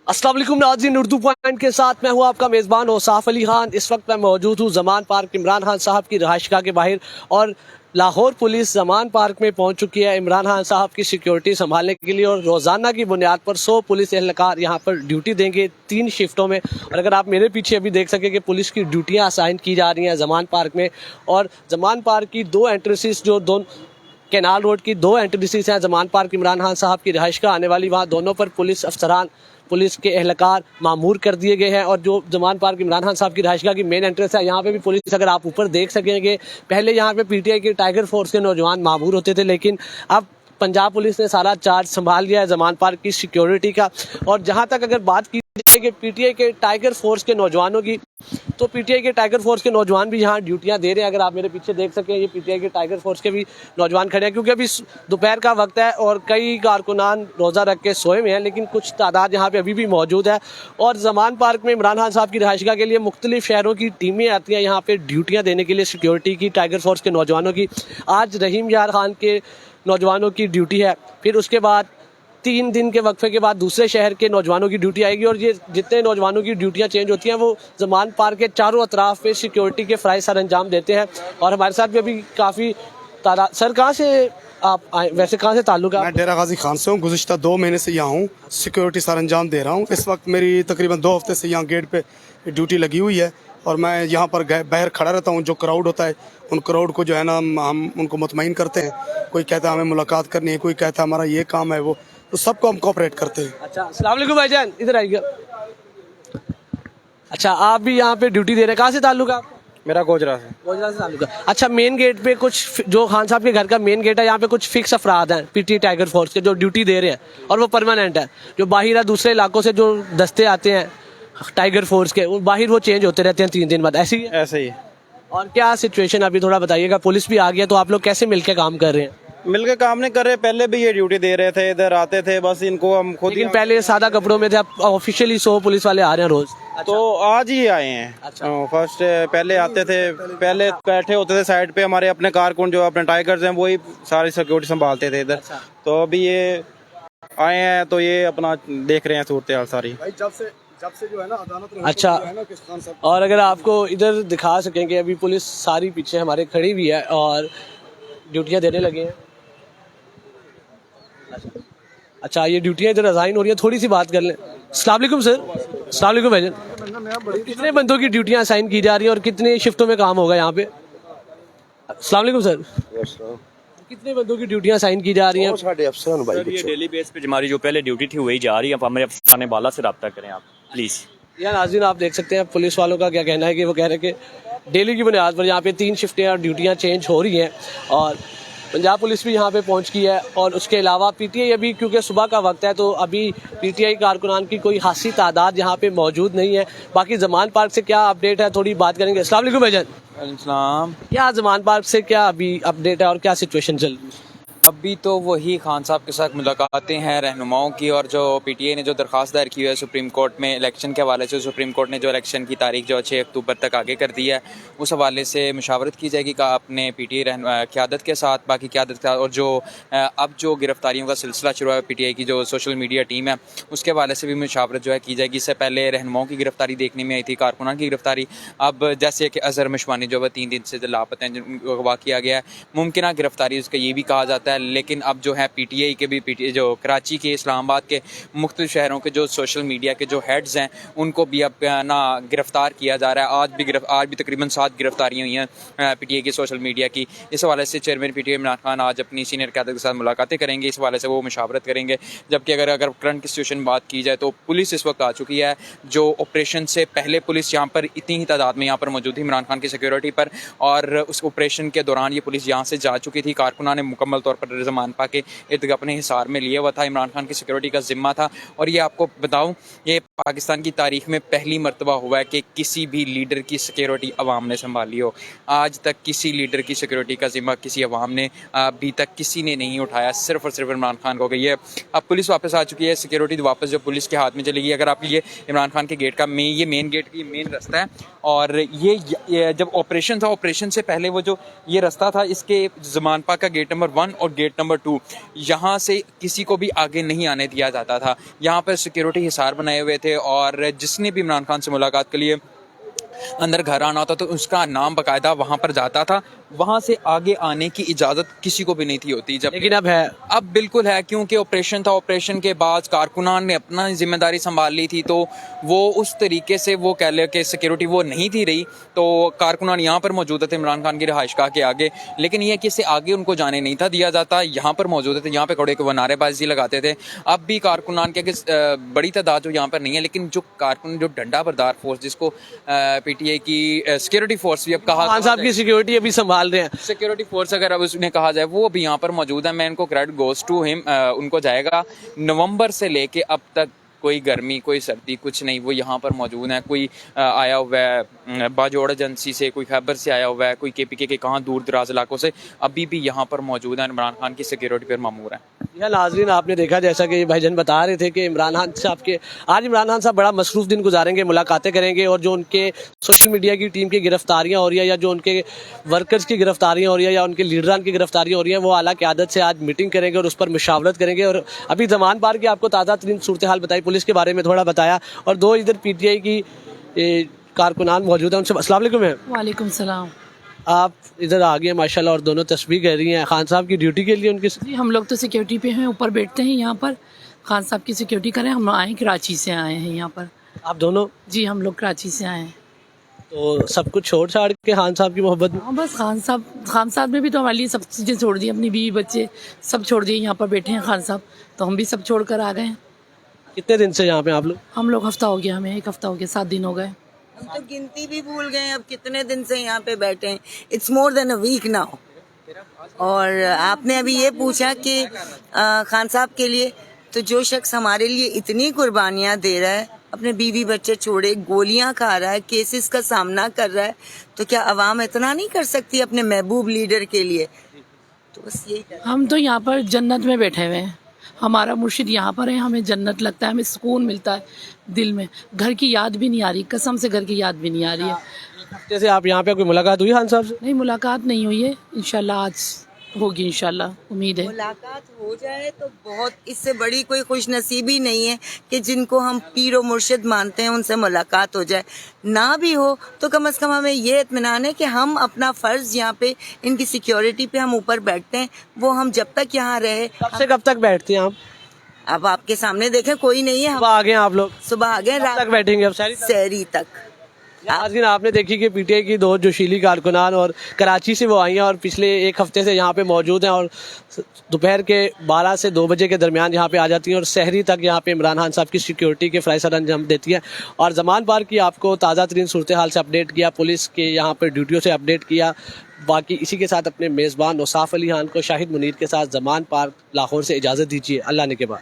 अस्सलाम वालेकुम नाज़रीन, उर्दू पॉइंट के साथ मैं हूँ आपका मेज़बान औसाफ अली खान। इस वक्त मैं मौजूद हूँ ज़मान पार्क इमरान खान साहब की रहायशगाह के बाहर और लाहौर पुलिस ज़मान पार्क में पहुँच चुकी है इमरान खान साहब की सिक्योरिटी संभालने के लिए और रोज़ाना की बुनियाद पर 100 पुलिस एहलकार यहाँ पर ड्यूटी देंगे 3 शिफ्टों में। और अगर आप मेरे पीछे अभी देख सकें कि पुलिस की ड्यूटियाँ असाइन की जा रही हैं ज़मान पार्क में। और ज़मान पार्क की 2 एंट्रेंसेस जो कैनाल रोड की 2 एंट्रेंसेस हैं ज़मान पार्क इमरान खान साहब की रहायशगाह आने वाली, वहाँ दोनों पर पुलिस अफसरान पुलिस के एहलकार मामूर कर दिए गए हैं। और जो ज़मान पार्क इमरान खान साहब की रहायशगाह की मेन एंट्रेंस है, यहाँ पे भी पुलिस, अगर आप ऊपर देख सकेंगे, पहले यहाँ पे पीटीआई के टाइगर फोर्स के नौजवान मामूर होते थे, लेकिन अब पंजाब पुलिस ने सारा चार्ज संभाल लिया है ज़मान पार्क की सिक्योरिटी का। और जहाँ तक अगर बात की जाए कि पीटीआई के टाइगर फोर्स के नौजवानों की, तो पीटीआई के टाइगर फोर्स के नौजवान भी यहाँ ड्यूटियाँ दे रहे हैं। अगर आप मेरे पीछे देख सकें, ये पीटीआई के टाइगर फोर्स के भी नौजवान खड़े हैं, क्योंकि अभी दोपहर का वक्त है और कई कारकुनान रोज़ा रख के सोए हुए हैं, लेकिन कुछ तादाद यहाँ पे अभी भी मौजूद है। और ज़मान पार्क में इमरान खान साहब की रहायशगाह के लिए मुख्तलिफ शहरों की टीमें आती हैं यहाँ पे ड्यूटियाँ देने के लिए सिक्योरिटी की, टाइगर फोर्स के नौजवानों की। आज रहीम यार खान के नौजवानों की ड्यूटी है, फिर उसके बाद 3 दिन के वक्फे के बाद दूसरे शहर के नौजवानों की ड्यूटी आएगी। और ये जितने नौजवानों की ड्यूटियां चेंज होती हैं, वो ज़मान पार्क के चारों अतराफ पे सिक्योरिटी के फ़राइज़ सर अंजाम देते हैं। और हमारे साथ भी अभी काफ़ी तादाद। सर, कहाँ से आप आए, वैसे कहाँ से ताल्लुक है? मैं डेरा गाजी खान से हूँ। गुज़िश्ता 2 महीने से यहाँ हूँ, सिक्योरिटी सर अंजाम दे रहा हूँ। इस वक्त मेरी तकरीबन 2 हफ्ते से यहाँ गेट पे ड्यूटी लगी हुई है और मैं यहाँ पर बाहर खड़ा रहता हूँ। जो क्राउड होता है, उन क्राउड को जो है ना, हम उनको मुतमईन करते हैं। कोई कहता है हमें मुलाकात करनी है, कोई कहता है हमारा ये काम है, वो तो सबको हम कोऑपरेट करते हैं। अच्छा, अस्सलाम वालेकुम भाईजान, इधर आइए। अच्छा, आप भी यहाँ पे ड्यूटी दे रहे हैं, कहाँ से ताल्लुक है आपका? मेरा गोजरा से। गोजरा से ताल्लुक है। अच्छा, मेन गेट पे कुछ, जो खान साहब के घर का मेन गेट है, यहाँ पे कुछ फिक्स अफराद हैं पीटी टाइगर फोर्स के जो ड्यूटी दे रहे हैं और वो परमानेंट है। जो बाहर दूसरे इलाकों से जो दस्ते आते हैं टाइगर फोर्स के, वो बाहर वो चेंज होते रहते हैं 3 दिन बाद, ऐसे ही है? ऐसे ही। और क्या सिचुएशन अभी थोड़ा बताइएगा। पुलिस भी आ गया, तो आप लोग कैसे मिलके काम कर रहे हैं? मिलके काम नहीं कर रहे, पहले भी ये ड्यूटी दे रहे थे, इधर आते थे, बस इनको हम खुद। लेकिन पहले सादा कपड़ों में थे, अब ऑफिशियली 100 पुलिस वाले आ रहे हैं रोज। तो आज ही आए हैं। फर्स्ट पहले आते थे, पहले बैठे होते थे साइड पे, हमारे अपने कारकुन जो अपने टाइगर्स हैं वही सारी सिक्योरिटी संभालते थे इधर। तो अभी ये आए हैं, तो ये अपना देख रहे हैं सूरत हाल सारी। जब से जो है ना अदालत। अच्छा, और अगर आपको इधर दिखा सकेंगे, अभी पुलिस सारी पीछे हमारे खड़ी हुई है और ड्यूटियाँ देने लगे हैं। अच्छा, ये ड्यूटियाँ इधर असाइन हो रही है, थोड़ी सी बात कर लें। अस्सलाम वालेकुम सर। अस्सलाम वालेकुम भाईजान। कितने बंदों की ड्यूटियाँ असाइन की जा रही है और कितने शिफ्टों में काम होगा यहाँ पे? अस्सलाम वालेकुम सर। कितने बंदों की ड्यूटियाँ असाइन की जा रही हैं? सर, ये डेली बेस पे हमारी जो पहले ड्यूटी थी वही जा रही है। आप हमारे अफसरान बाला से रब्ता करें आप प्लीज़। यार नाज़रीन, आप देख सकते हैं पुलिस वालों का क्या कहना है कि वो कह रहे हैं कि डेली की बुनियाद पर यहाँ पे 3 शिफ्टें और ड्यूटियाँ चेंज हो रही हैं। और पंजाब पुलिस भी यहाँ पे पहुँच गई है। और उसके अलावा पीटीआई, अभी क्योंकि सुबह का वक्त है तो अभी पीटीआई कारकुनान की कोई खासी तादाद यहाँ पे मौजूद नहीं है। बाकी ज़मान पार्क से क्या अपडेट है, थोड़ी बात करेंगे। अस्सलाम वालेकुम भाईजान। इस्लाम। क्या ज़मान पार्क से क्या अभी अपडेट है और क्या सिचुएशन चल रही है? अभी तो वही खान साहब के साथ मुलाकातें हैं रहनुमाओं की, और जो पीटीआई ने जो दरख्वास्त दायर की है सुप्रीम कोर्ट में इलेक्शन के हवाले से, सुप्रीम कोर्ट ने जो इलेक्शन की तारीख जो 6 अक्टूबर तक आगे कर दी है, उस हवाले से मुशावरत की जाएगी का अपने पीटीआई क़यादत के साथ, बाकी क़यादत के साथ। और जो अब जो गिरफ्तारियों का सिलसिला शुरू है, पीटीआई की जो सोशल मीडिया टीम है उसके हवाले से भी मुशावरत जो है की जाएगी। इससे पहले रहनुमाओं की गिरफ्तारी देखने में आई थी, कारकुनान की गिरफ्तारी। अब जैसे कि अजहर मशवानी जो है 3 दिन से लापता हैं, जिनको अगवा किया गया है, मुमकिन गिरफ्तारी उसका ये भी कहा जाता है। लेकिन अब जो है पीटीआई के भी, पीटीआई जो कराची के, इस्लामाबाद के, मुख्तलिफ शहरों के जो सोशल मीडिया के जो हेड्स हैं, उनको भी अब ना गिरफ्तार किया जा रहा है। आज भी तकरीबन 7 गिरफ्तारियाँ हुई हैं पीटीआई की सोशल मीडिया की। इस हवाले से चेयरमैन पीटीआई इमरान खान आज अपनी सीनियर क़यादत के साथ मुलाकातें करेंगे, इस हवाले से वो मुशावरत करेंगे। जबकि अगर करंट की सिचुएशन बात की जाए तो पुलिस इस वक्त आ चुकी है। जो ऑपरेशन से पहले पुलिस यहाँ पर इतनी ही तादाद में यहाँ पर मौजूद थी इमरान खान की सिक्योरिटी पर, और उस ऑपरेशन के दौरान ये पुलिस यहाँ से जा चुकी थी। कारकुनान ने मुकम्मल तौर पर ज़मान पार्क के इर्द अपने हिसार में लिया हुआ था, इमरान खान की सिक्योरिटी का जिम्मा था। और ये आपको बताऊं, ये पाकिस्तान की तारीख में पहली मर्तबा हुआ है कि किसी भी लीडर की सिक्योरिटी अवाम ने संभाली हो। आज तक किसी लीडर की सिक्योरिटी का जिम्मा किसी अवाम ने अभी तक किसी ने नहीं उठाया, सिर्फ और सिर्फ इमरान खान को गई है। अब पुलिस वापस आ चुकी है, सिक्योरिटी वापस जो पुलिस के हाथ में चलेगी। अगर आप ये इमरान खान के गेट का ये मेन गेट की मेन रास्ता है, और ये जब ऑपरेशन था, ऑपरेशन से पहले वो जो ये रास्ता था, इसके ज़मान पाक का गेट नंबर 1 और गेट नंबर 2, यहाँ से किसी को भी आगे नहीं आने दिया जाता था। यहाँ पर सिक्योरिटी हिसार बनाए हुए थे, और जिसने भी इमरान खान से मुलाकात के लिए अंदर घर आना होता तो उसका नाम बाकायदा वहाँ पर जाता था। वहाँ से आगे आने की इजाज़त किसी को भी नहीं थी होती। जब लेकिन अब है, अब बिल्कुल है, क्योंकि ऑपरेशन था। ऑपरेशन के बाद कारकुनान ने अपना जिम्मेदारी संभाल ली थी, तो वो उस तरीके से वो कह ले कि सिक्योरिटी वो नहीं थी रही, तो कारकुनान यहाँ पर मौजूद थे इमरान खान की रिहाइशगाह के आगे। लेकिन ये कि इससे आगे उनको जाने नहीं था दिया जाता, यहाँ पर मौजूद थे, यहाँ पर खड़े वो नारेबाजी लगाते थे। अब भी कारकुनान के बड़ी तादाद जो यहाँ पर नहीं है, लेकिन जो कारकुन जो डंडा बरदार फोर्स, जिसको PTI की सिक्योरिटी फोर्स भी अब कहा, खान साहब की सिक्योरिटी अभी संभाल रहे हैं। सिक्योरिटी फोर्स अगर अब उसने कहा जाए, वो भी यहाँ पर मौजूद है। मैं इनको क्रेडिट गोज टू हिम, उनको जाएगा। नवंबर से लेके अब तक कोई गर्मी कोई सर्दी कुछ नहीं, वो यहाँ पर मौजूद है। कोई आया हुआ है बाजोड़ एजेंसी से, कोई खैबर से आया हुआ है, कोई KPK के कहाँ दूर दराज इलाकों से, अभी भी यहाँ पर मौजूद है। इमरान खान की सिक्योरिटी पर मामूर है। यह नाजरीन, आपने देखा जैसा कि भाईजान बता रहे थे कि इमरान खान साहब बड़ा मसरूफ दिन गुजारेंगे, मुलाकातें करेंगे, और जो उनके सोशल मीडिया की टीम की गिरफ्तारियां हो रही है, या जो उनके वर्कर्स की गिरफ्तारियां हो रही है, या उनके लीडरान की गिरफ्तारियां हो रही हैं, वो आला क़यादत से आज मीटिंग करेंगे और उस पर मशावरत करेंगे। और अभी ज़मान पार्क की आपको ताज़ा तरीन सूरत हाल बताई, पुलिस के बारे में थोड़ा बताया, और दो इधर PTI की कारकुनान मौजूद है, उनसे अस्सलाम वालेकुम है। वालेकुम सलाम। आप इधर आ गए माशाल्लाह, और दोनों तस्बीह कह रही हैं खान साहब की ड्यूटी के लिए। उनकी जी हम लोग तो सिक्योरिटी पे हैं, ऊपर बैठते हैं यहाँ पर, खान साहब की सिक्योरिटी करें। हम आए कराची से आए हैं यहाँ पर। आप दोनों? जी हम लोग कराची से आए हैं। तो सब कुछ छोड़ छाड़ के खान साहब की मोहब्बत में? हाँ बस खान साहब ने भी तो हमारे लिए सब चीज़ें छोड़ दी, अपनी बीवी बच्चे सब छोड़ दिए, यहाँ पर बैठे हैं खान साहब, तो हम भी सब छोड़ कर आ गए हैं। कितने दिन से यहाँ पे आप लोग? हम लोग हफ्ता हो गया, हमें 1 हफ्ता हो गया, 7 दिन हो गए। हम तो गिनती भी भूल गए अब कितने दिन से यहाँ पे बैठे हैं। It's more than a week now. और आपने अभी ये पूछा कि खान साहब के लिए, तो जो शख्स हमारे लिए इतनी कुर्बानियाँ दे रहा है, अपने बीवी बच्चे छोड़े, गोलियां खा रहा है, केसेस का सामना कर रहा है, तो क्या अवाम इतना नहीं कर सकती अपने महबूब लीडर के लिए? तो बस यही। हम तो यहाँ पर जन्नत में बैठे हुए हैं, हमारा मुर्शिद यहाँ पर है, हमें जन्नत लगता है, हमें सुकून मिलता है दिल में। घर की याद भी नहीं आ रही, कसम से घर की याद भी नहीं आ रही है। जैसे आप यहाँ पे कोई मुलाकात हुई खान साहब से? नहीं, मुलाकात नहीं हुई है, इंशाल्लाह आज होगी, इंशाल्लाह उम्मीद है। मुलाकात हो जाए तो बहुत, इससे बड़ी कोई खुशनसीबी नहीं है कि जिनको हम पीर व मुर्शिद मानते हैं उनसे मुलाकात हो जाए। ना भी हो तो कम से कम हमें ये इत्मीनान है कि हम अपना फ़र्ज़ यहाँ पे इनकी सिक्योरिटी पे हम ऊपर बैठते हैं, वो हम जब तक यहाँ रहे। कब से कब तक बैठते हैं आप? अब आपके सामने देखें कोई नहीं है, सुबह आ गए आप लोग? सुबह आ गए, कब रात तक बैठेंगे अब? सहरी तक। आज दिन आपने देखी कि PTI की 2 जोशीली कारकुनान और कराची से वो आई हैं, और पिछले 1 हफ्ते से यहाँ पे मौजूद हैं, और दोपहर के 12 से 2 बजे के दरमियान यहाँ पे आ जाती हैं, और सहरी तक यहाँ पे इमरान खान साहब की सिक्योरिटी के फ़राइज़ अंजाम देती है। और ज़मान पार्क की आपको ताज़ा तरीन सूरत हाल से अपडेट किया, पुलिस के यहाँ पर ड्यूटियों से अपडेट किया। बाकी इसी के साथ अपने मेज़बान औसाफ अली खान को शाहिद मुनीर के साथ ज़मान पार्क लाहौर से इजाज़त दीजिए। अल्लाह ने के बाद।